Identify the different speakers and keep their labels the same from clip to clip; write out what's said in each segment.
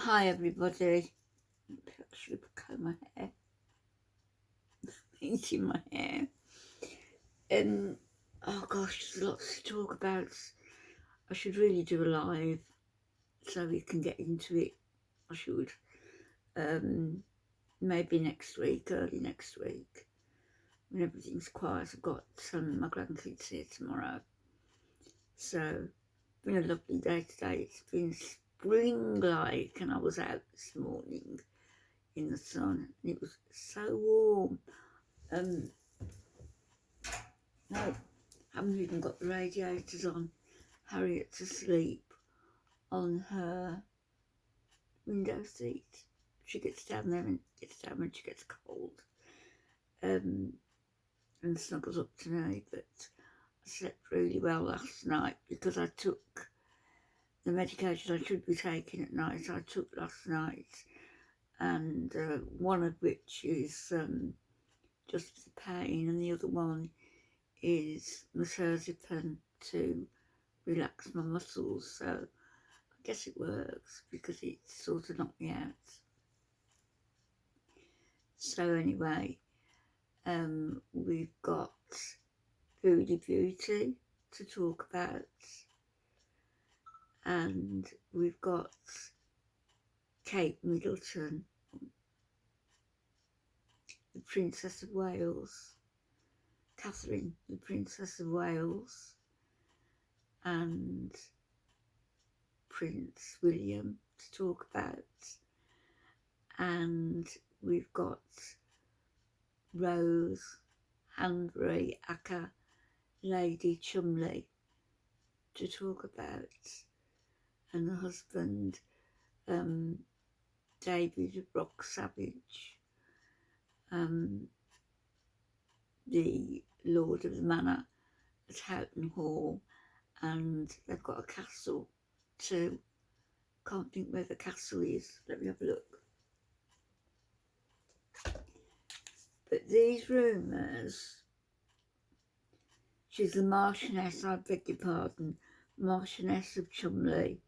Speaker 1: Hi everybody. Actually comb my hair. Painting my hair. Oh gosh, there's lots to talk about. I should really do a live so we can get into it. I should. Maybe next week, early next week, when everything's quiet. I've got my grandkids here tomorrow. So it's been a lovely day today. It's been spring-like, and I was out this morning in the sun and it was so warm. No, haven't even got the radiators on. Harriet's asleep on her window seat. She gets down there and gets down when she gets cold, and snuggles up to me. But I slept really well last night because I took the medication I should be taking at night. I took last night, and one of which is just for the pain, and the other one is Martian to relax my muscles. So I guess it works because it sort of knocked me out. So anyway, we've got Foodie Beauty to talk about, and we've got Kate Middleton, the Princess of Wales, Catherine, the Princess of Wales, and Prince William to talk about. And we've got Rose, Hanbury, Aka, Lady Chumley to talk about, and the husband, David Rock Savage, the Lord of the Manor at Houghton Hall, and they've got a castle too. Can't think where the castle is. Let me have a look. But these rumours, she's the Marchioness, I beg your pardon, Marchioness of Chumley,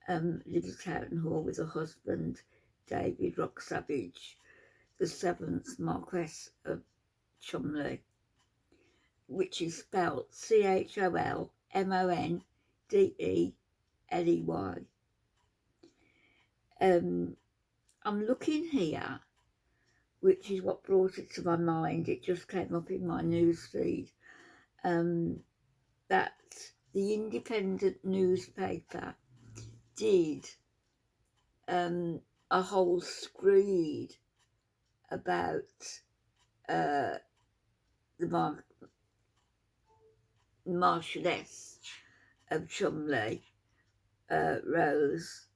Speaker 1: lives at Houghton Hall with her husband, David Rock Savage, the 7th Marquess of Chumley, which is spelled Cholmondeley. I'm looking here, which is what brought it to my mind. It just came up in my news feed, that the Independent newspaper did a whole screed about the Marchioness of Chumley, Rose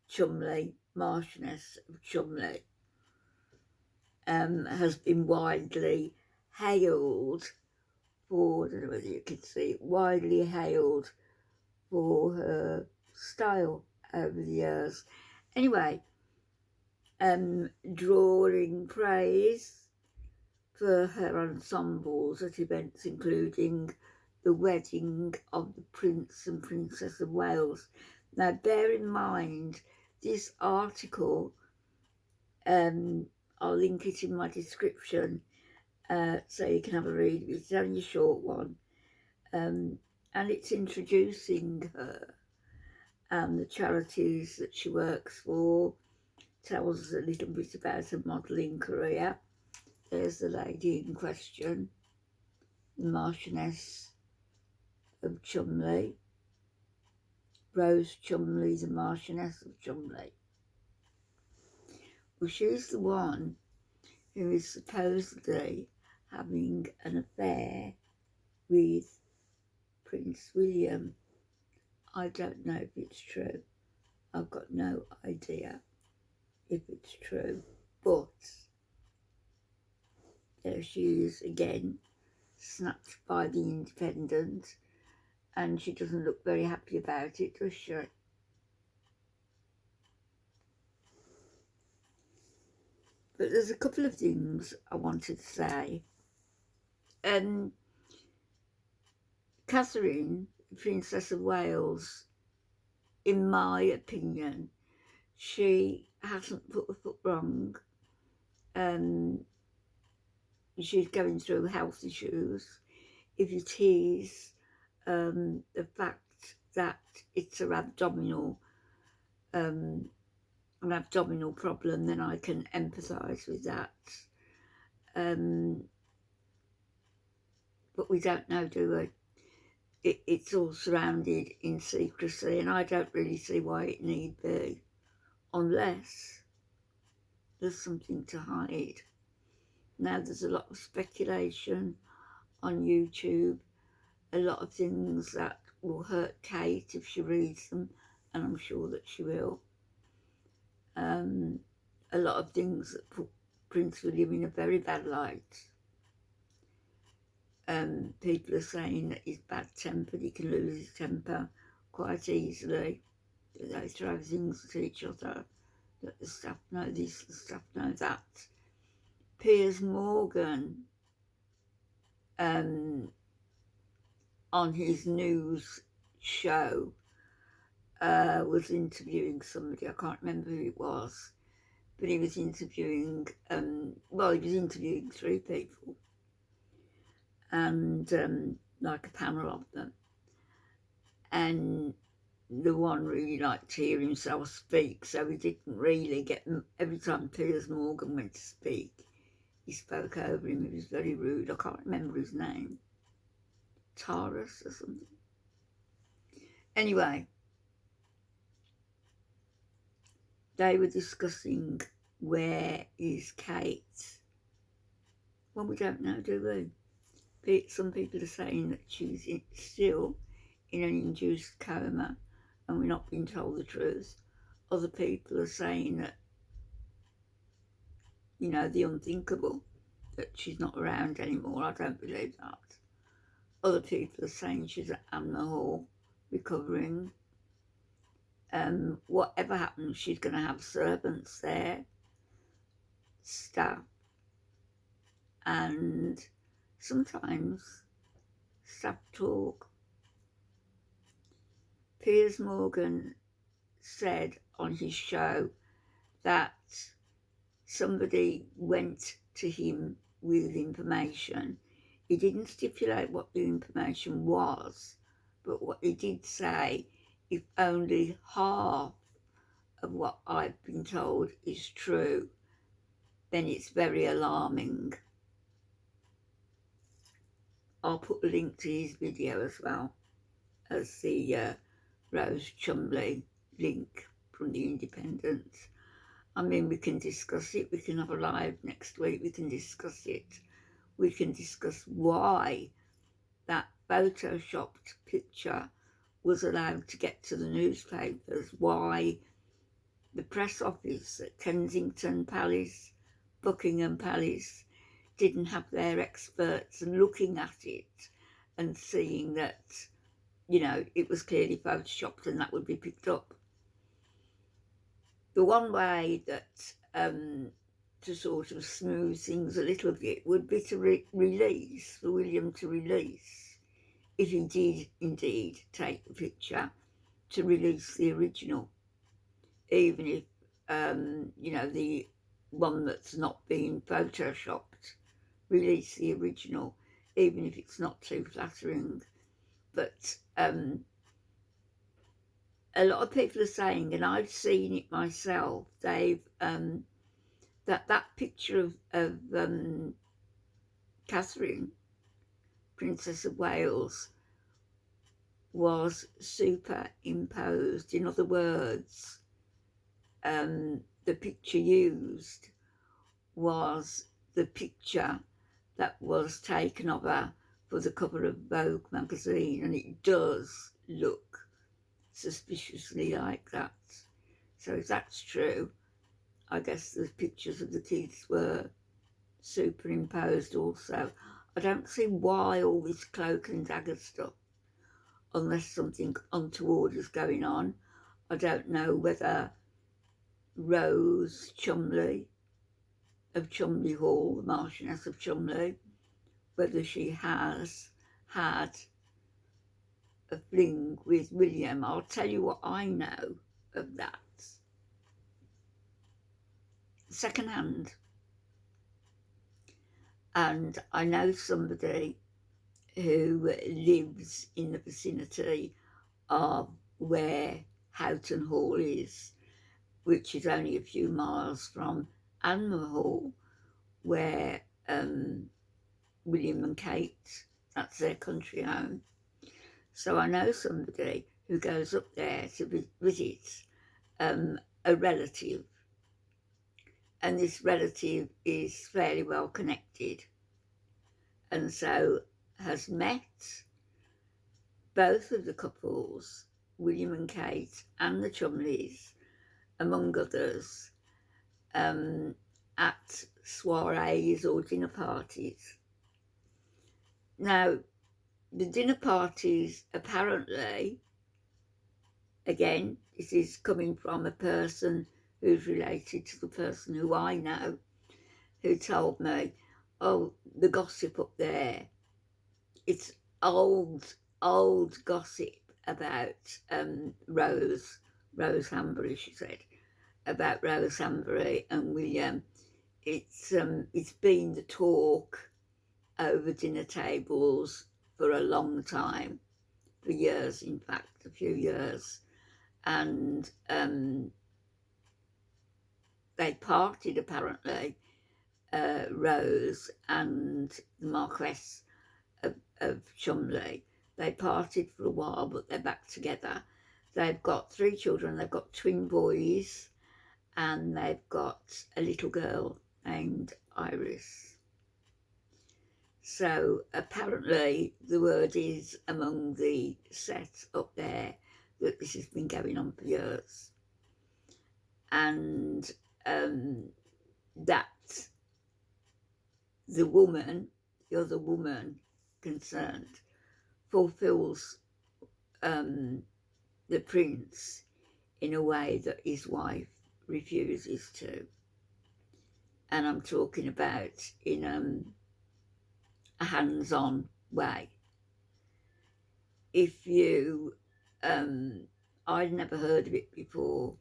Speaker 1: Chumley, Marchioness of Chumley, has been widely hailed for, I don't know whether you can see, widely hailed for her style over the years. Anyway, drawing praise for her ensembles at events including the wedding of the Prince and Princess of Wales. Now bear in mind, this article, I'll link it in my description so you can have a read. It's only a short one, and it's introducing her and the charities that she works for, tells us a little bit about her modelling career. There's the lady in question, the Marchioness of Chumley, Rose Chumley, the Marchioness of Chumley. Well, she's the one who is supposedly having an affair with Prince William. I don't know if it's true. I've got no idea if it's true, but there she is again, snapped by the Independent, and she doesn't look very happy about it, does she? But there's a couple of things I wanted to say. Catherine, the Princess of Wales, in my opinion, she hasn't put a foot wrong. She's going through health issues. If it is the fact that it's an abdominal problem, then I can empathise with that. But we don't know, do we? It's all surrounded in secrecy, and I don't really see why it need be, unless there's something to hide. Now, there's a lot of speculation on YouTube, a lot of things that will hurt Kate if she reads them, and I'm sure that she will. A lot of things that put Prince William in a very bad light. People are saying that he's bad-tempered, he can lose his temper quite easily. They throw things at each other, that the staff know this, the staff know that. Piers Morgan, on his news show, was interviewing somebody. I can't remember who it was, but he was interviewing, he was interviewing 3 people, and like a panel of them, and the one really liked to hear himself speak, so he didn't really get them. Every time Piers Morgan went to speak, he spoke over him. He was very rude. I can't remember his name, Taurus or something. Anyway, they were discussing, where is Kate? Well, we don't know, do we? Some people are saying that she's still in an induced coma and we're not being told the truth. Other people are saying that, you know, the unthinkable, that she's not around anymore. I don't believe that. Other people are saying she's at Amner Hall recovering. Whatever happens, she's going to have servants there, staff, and sometimes staff talk. Piers Morgan said on his show that somebody went to him with information. He didn't stipulate what the information was, but what he did say, if only half of what I've been told is true, then it's very alarming. I'll put a link to his video as well as the Rose Chumley link from the Independent. I mean, we can discuss it. We can have a live next week. We can discuss it. We can discuss why that photoshopped picture was allowed to get to the newspapers, why the press office at Kensington Palace, Buckingham Palace, didn't have their experts looking at it and seeing that, you know, it was clearly photoshopped and that would be picked up. The one way that to sort of smooth things a little bit would be to release, for William to release, if he did indeed take the picture, to release the original, even if, you know, the one that's not being photoshopped, release the original, even if it's not too flattering. But a lot of people are saying, and I've seen it myself, they've that picture of Catherine, Princess of Wales, was superimposed. In other words, the picture used was the picture that was taken of her for the cover of Vogue magazine, and it does look suspiciously like that. So if that's true, I guess the pictures of the kids were superimposed also. I don't see why all this cloak and dagger stuff, unless something untoward is going on. I don't know whether Rose Chumley of Chumley Hall, the Marchioness of Chumley, whether she has had a fling with William. I'll tell you what I know of that. Secondhand. And I know somebody who lives in the vicinity of where Houghton Hall is, which is only a few miles from Anmer Hall, where William and Kate, that's their country home. So I know somebody who goes up there to visit a relative, and this relative is fairly well connected, and so has met both of the couples, William and Kate and the Chumleys, among others, at soirees or dinner parties. Now, the dinner parties, apparently, again, this is coming from a person who's related to the person who I know, who told me, oh, the gossip up there, it's old gossip about Rose Hambury, she said, about Rose Hambury and William. It's been the talk over dinner tables for a long time, for years, in fact, a few years. And they parted, apparently, Rose and the Marquess of Chumley. They parted for a while, but they're back together. They've got 3 children. They've got twin boys, and they've got a little girl named Iris. So apparently the word is among the set up there that this has been going on for years, and that the other woman concerned, fulfills the prince in a way that his wife refuses to. And I'm talking about in a hands-on way. If you, I'd never heard of it before,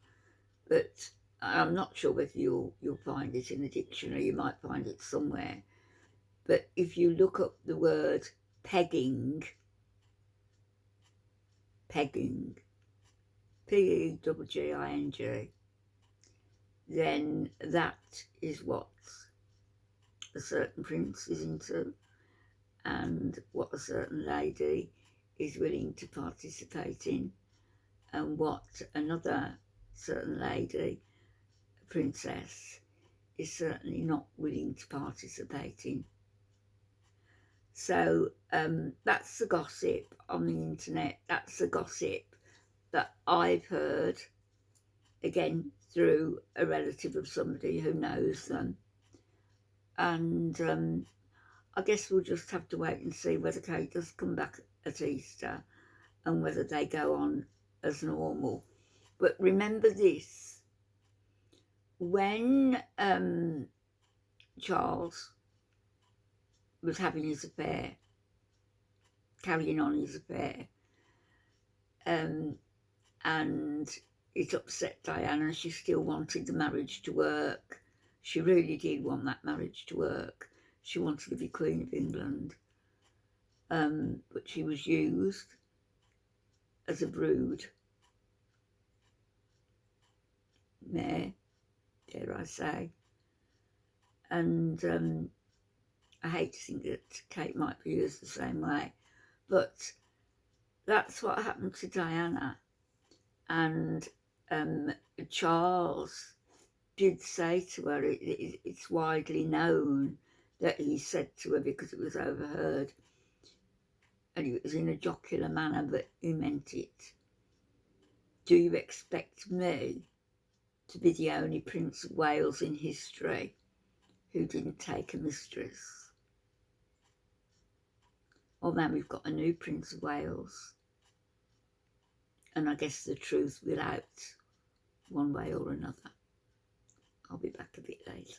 Speaker 1: but I'm not sure whether you'll find it in the dictionary. You might find it somewhere. But if you look up the word pegging, P-E-G-G-I-N-G, then that is what a certain prince is into, and what a certain lady is willing to participate in, and what another certain lady, a princess, is certainly not willing to participate in. So that's the gossip on the internet. That's the gossip that I've heard, again, through a relative of somebody who knows them. And I guess we'll just have to wait and see whether Kate does come back at Easter and whether they go on as normal. But remember this, when Charles was having his affair, carrying on his affair, and it upset Diana. She still wanted the marriage to work. She really did want that marriage to work. She wanted to be Queen of England, but she was used as a brood mare, dare I say. And I hate to think that Kate might be used the same way, but that's what happened to Diana. And Charles did say to her, it's widely known that he said to her, because it was overheard, and it was in a jocular manner, but he meant it. Do you expect me to be the only Prince of Wales in history who didn't take a mistress? Well, now we've got a new Prince of Wales, and I guess the truth will out one way or another. I'll be back a bit later.